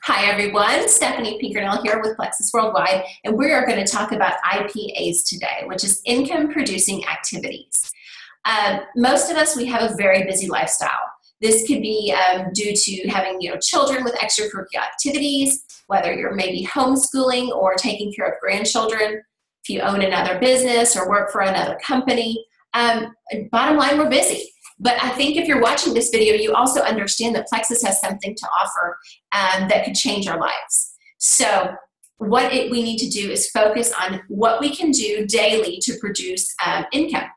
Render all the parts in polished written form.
Hi everyone, Stephanie Pinkernell here with Plexus Worldwide, and we are going to talk about IPAs today, which is income producing activities. Most of us, we have a very busy lifestyle. This could be due to having children with extracurricular activities, whether you're maybe homeschooling or taking care of grandchildren, if you own another business or work for another company. Bottom line, we're busy. But I think if you're watching this video, you also understand that Plexus has something to offer that could change our lives. So what we need to do is focus on what we can do daily to produce income.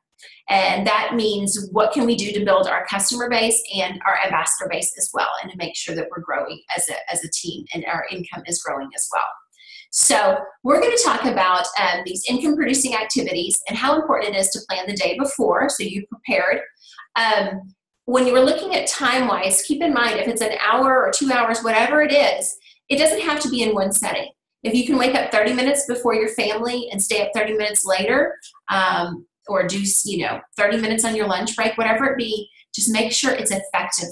And that means what can we do to build our customer base and our ambassador base as well, and to make sure that we're growing as a team and our income is growing as well. So we're going to talk about these income producing activities and how important it is to plan the day before so you're prepared. When you were looking at time-wise, keep in mind if it's an hour or 2 hours, whatever it is, it doesn't have to be in one setting. If you can wake up 30 minutes before your family and stay up 30 minutes later, or do 30 minutes on your lunch break, whatever it be, just make sure it's effective,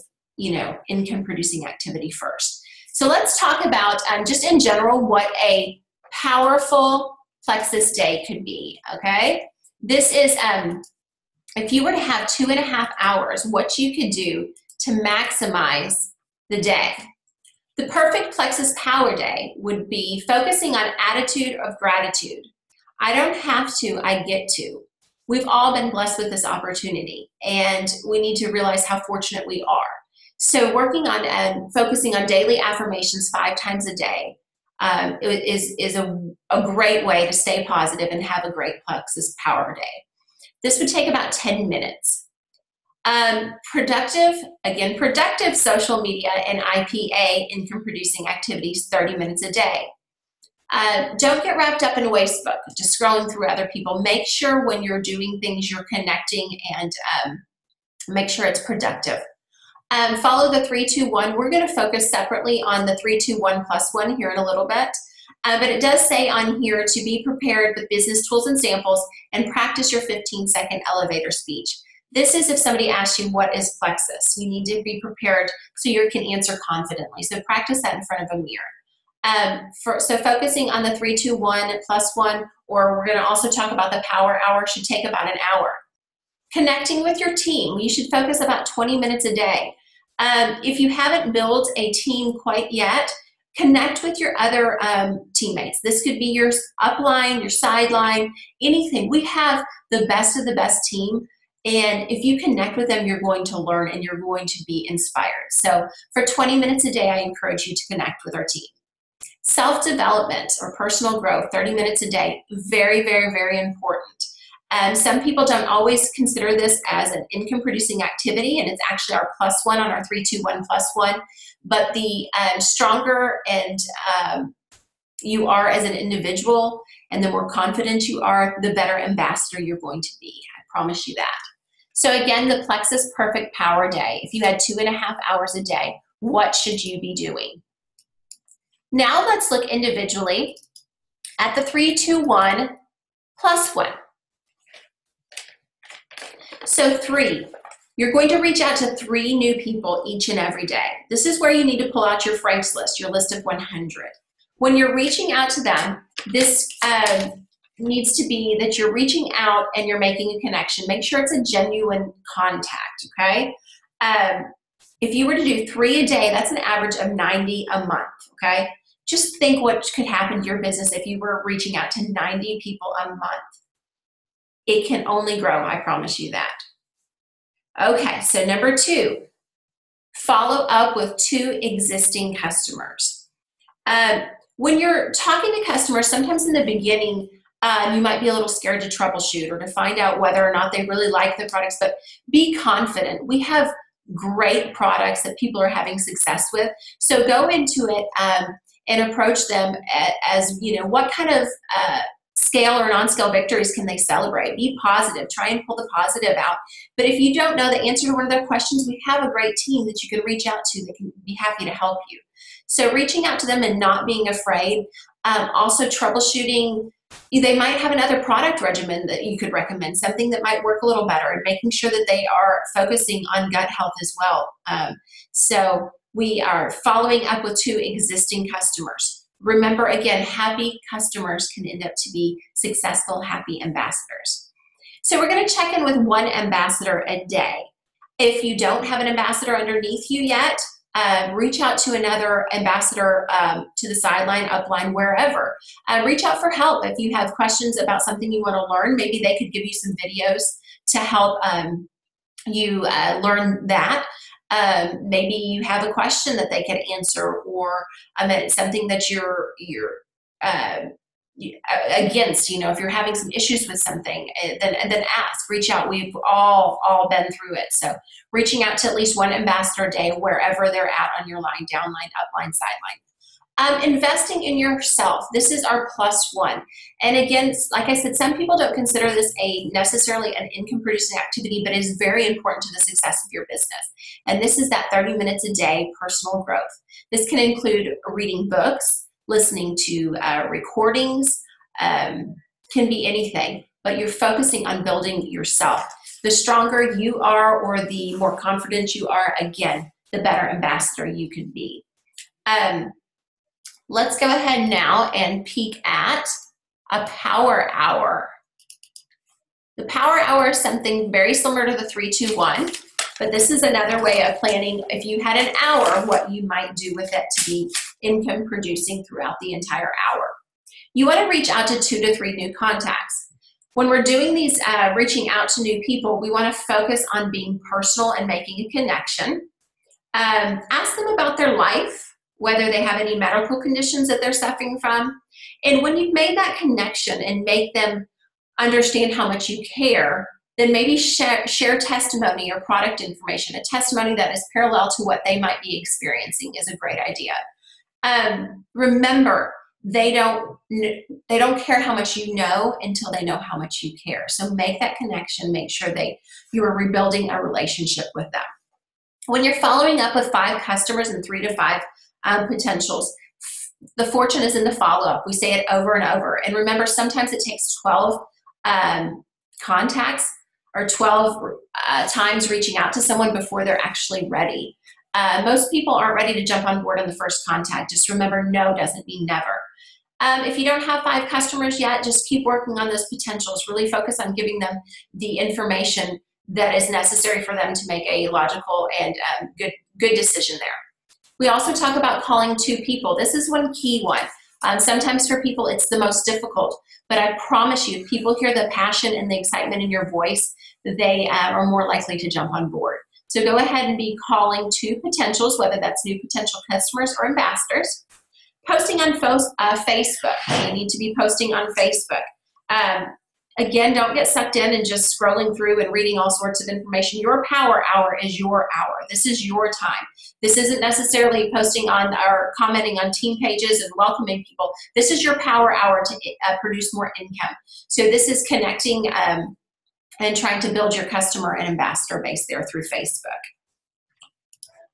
income-producing activity first. So let's talk about just in general what a powerful Plexus day could be. Okay, this is if you were to have 2.5 hours, what you could do to maximize the day. The perfect Plexus Power Day would be focusing on attitude of gratitude. I don't have to, I get to. We've all been blessed with this opportunity, and we need to realize how fortunate we are. So working on and focusing on daily affirmations 5 times a day is a great way to stay positive and have a great Plexus Power Day. This would take about 10 minutes. Productive social media and IPA, income producing activities, 30 minutes a day. Don't get wrapped up in Facebook, just scrolling through other people. Make sure when you're doing things, you're connecting and make sure it's productive. Follow the 3-2-1. We're going to focus separately on the 3-2-1+1 here in a little bit. But it does say on here to be prepared with business tools and samples and practice your 15-second elevator speech. This is if somebody asks you, what is Plexus? You need to be prepared so you can answer confidently. So practice that in front of a mirror. So focusing on the 3-2-1+1, or we're going to also talk about the power hour, should take about an hour. Connecting with your team, you should focus about 20 minutes a day. If you haven't built a team quite yet, connect with your other teammates. This could be your upline, your sideline, anything. We have the best of the best team, and if you connect with them, you're going to learn and you're going to be inspired. So for 20 minutes a day, I encourage you to connect with our team. Self-development or personal growth, 30 minutes a day, very, very, very important. Some people don't always consider this as an income-producing activity, and it's actually our +1 on our 3-2-1+1. But the stronger and you are as an individual, and the more confident you are, the better ambassador you're going to be. I promise you that. So again, the Plexus Perfect Power Day. If you had 2.5 hours a day, what should you be doing? Now let's look individually at the 3-2-1+1. So 3, you're going to reach out to 3 new people each and every day. This is where you need to pull out your friends list, your list of 100. When you're reaching out to them, this needs to be that you're reaching out and you're making a connection. Make sure it's a genuine contact, okay? If you were to do 3 a day, that's an average of 90 a month, okay? Just think what could happen to your business if you were reaching out to 90 people a month. It can only grow, I promise you that. Okay, so number 2, follow up with 2 existing customers. When you're talking to customers, sometimes in the beginning, you might be a little scared to troubleshoot or to find out whether or not they really like the products, but be confident. We have great products that people are having success with. So go into it and approach them as, what kind of scale or non-scale victories can they celebrate? Be positive. Try and pull the positive out. But if you don't know the answer to one of their questions, we have a great team that you can reach out to that can be happy to help you. So reaching out to them and not being afraid. Also troubleshooting. They might have another product regimen that you could recommend, something that might work a little better, and making sure that they are focusing on gut health as well. So We are following up with 2 existing customers. Remember, again, happy customers can end up to be successful, happy ambassadors. So we're going to check in with 1 ambassador a day. If you don't have an ambassador underneath you yet, reach out to another ambassador to the sideline, upline, wherever. Reach out for help if you have questions about something you want to learn. Maybe they could give you some videos to help you learn that. Maybe you have a question that they could answer, or something that you're against. You know, if you're having some issues with something, then ask, reach out. We've all been through it. So reaching out to at least 1 ambassador a day, wherever they're at on your line, downline, upline, sideline. Investing in yourself. This is our +1. And again, like I said, some people don't consider this necessarily an income producing activity, but it is very important to the success of your business. And this is that 30 minutes a day personal growth. This can include reading books, listening to recordings, can be anything, but you're focusing on building yourself. The stronger you are, or the more confident you are, again, the better ambassador you can be. Let's go ahead now and peek at a power hour. The power hour is something very similar to the 3-2-1, but this is another way of planning, if you had an hour, what you might do with it to be income producing throughout the entire hour. You want to reach out to 2 to 3 new contacts. When we're doing these reaching out to new people, we want to focus on being personal and making a connection. Ask them about their life, whether they have any medical conditions that they're suffering from. And when you've made that connection and make them understand how much you care, then maybe share testimony or product information. A testimony that is parallel to what they might be experiencing is a great idea. Remember, they don't care how much you know until they know how much you care. So make that connection. Make sure you are rebuilding a relationship with them. When you're following up with 5 customers and 3 to 5 potentials, the fortune is in the follow-up. We say it over and over. And remember, sometimes it takes 12 contacts or 12 times reaching out to someone before they're actually ready. Most people aren't ready to jump on board on the first contact. Just remember, no doesn't mean never. If you don't have 5 customers yet, just keep working on those potentials. Really focus on giving them the information that is necessary for them to make a logical and good decision there. We also talk about calling 2 people. This is one key one. Sometimes for people it's the most difficult, but I promise you, if people hear the passion and the excitement in your voice, they are more likely to jump on board. So go ahead and be calling 2 potentials, whether that's new potential customers or ambassadors. Posting on Facebook. You need to be posting on Facebook. Again, don't get sucked in and just scrolling through and reading all sorts of information. Your power hour is your hour. This is your time. This isn't necessarily posting on or commenting on team pages and welcoming people. This is your power hour to produce more income. So this is connecting and trying to build your customer and ambassador base there through Facebook.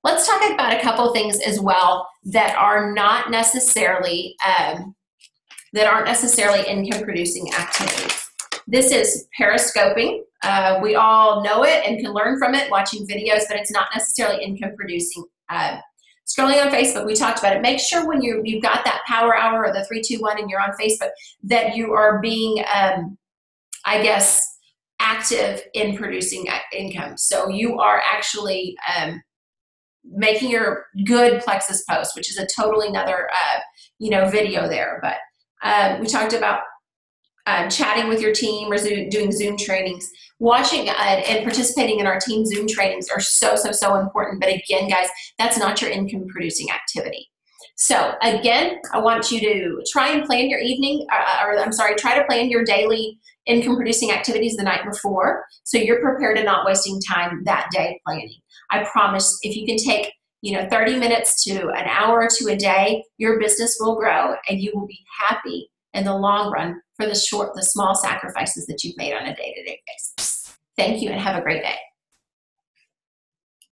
Let's talk about a couple things as well that are not necessarily income producing activities. This is periscoping. We all know it and can learn from it watching videos, but it's not necessarily income producing. Scrolling on Facebook, we talked about it. Make sure when you've got that power hour or the 3-2-1 and you're on Facebook that you are being, active in producing income. So you are actually making your good Plexus post, which is a totally another video there. But we talked about chatting with your team or doing Zoom trainings. Watching and participating in our team Zoom trainings are so important. But again, guys, that's not your income producing activity. So again, I want you to try and plan your try to plan your daily income producing activities the night before, so you're prepared and not wasting time that day planning. I promise if you can take 30 minutes to an hour to a day, your business will grow and you will be happy in the long run for the small sacrifices that you've made on a day-to-day basis. Thank you and have a great day.